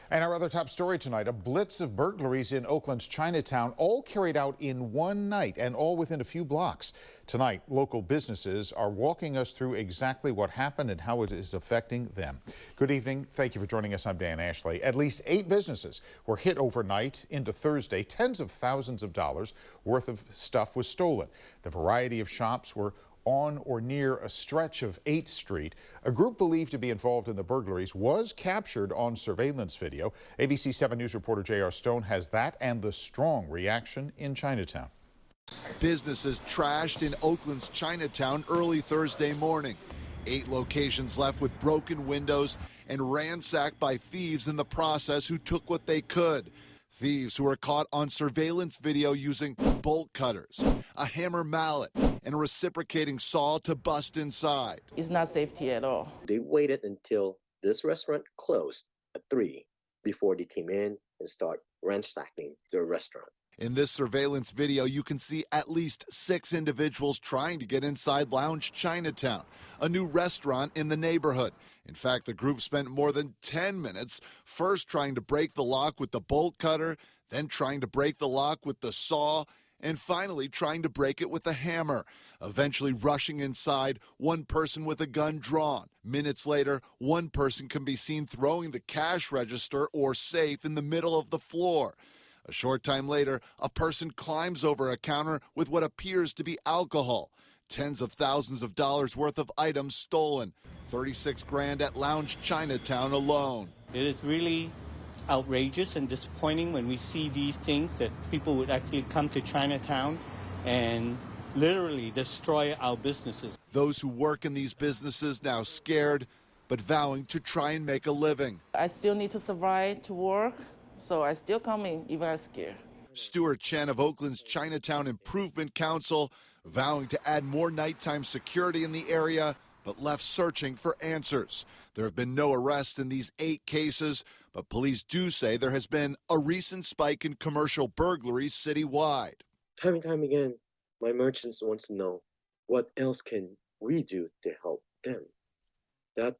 And our other top story tonight, a blitz of burglaries in Oakland's Chinatown, all carried out in one night and all within a few blocks. Tonight, local businesses are walking us through exactly what happened and how it is affecting them. Good evening. Thank you for joining us. I'm Dan Ashley. At least 8 businesses were hit overnight into Thursday. Tens of thousands of dollars worth of stuff was stolen. The variety of shops were on or near a stretch of 8th Street. A group believed to be involved in the burglaries was captured on surveillance video. ABC 7 News reporter J.R. Stone has that and the strong reaction in Chinatown. Businesses trashed in Oakland's Chinatown early Thursday morning. 8 locations left with broken windows and ransacked by thieves in the process who took what they could. Thieves who were caught on surveillance video using bolt cutters, a hammer mallet, and a reciprocating saw to bust inside. It's not safety at all. They waited until this restaurant closed at 3 before they came in and start ransacking the restaurant. In this surveillance video, you can see at least 6 individuals trying to get inside Lounge Chinatown, a new restaurant in the neighborhood. In fact, the group spent more than 10 minutes first trying to break the lock with the bolt cutter, then trying to break the lock with the saw, and finally trying to break it with a hammer. Eventually rushing inside, one person with a gun drawn. Minutes later, one person can be seen throwing the cash register or safe in the middle of the floor. A short time later, a person climbs over a counter with what appears to be alcohol. Tens of thousands of dollars worth of items stolen. 36 grand at Lounge Chinatown alone. It is really outrageous and disappointing when we see these things, that people would actually come to Chinatown and literally destroy our businesses. Those who work in these businesses now scared, but vowing to try and make a living. I still need to survive to work, so I still come in even I'm scared. Stuart Chen of Oakland's Chinatown Improvement Council vowing to add more nighttime security in the area, but left searching for answers. There have been no arrests in these 8 cases, but police do say there has been a recent spike in commercial burglaries citywide. Time and time again, my merchants want to know what else can we do to help them. That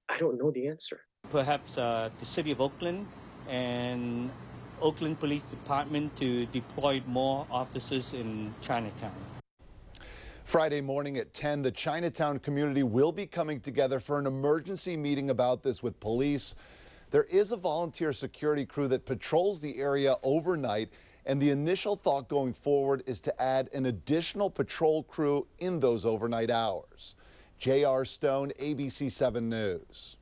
I don't know the answer. Perhaps the city of Oakland and Oakland Police Department to deploy more officers in Chinatown. Friday morning at 10, the Chinatown community will be coming together for an emergency meeting about this with police. There is a volunteer security crew that patrols the area overnight, and the initial thought going forward is to add an additional patrol crew in those overnight hours. J.R. Stone, ABC 7 News.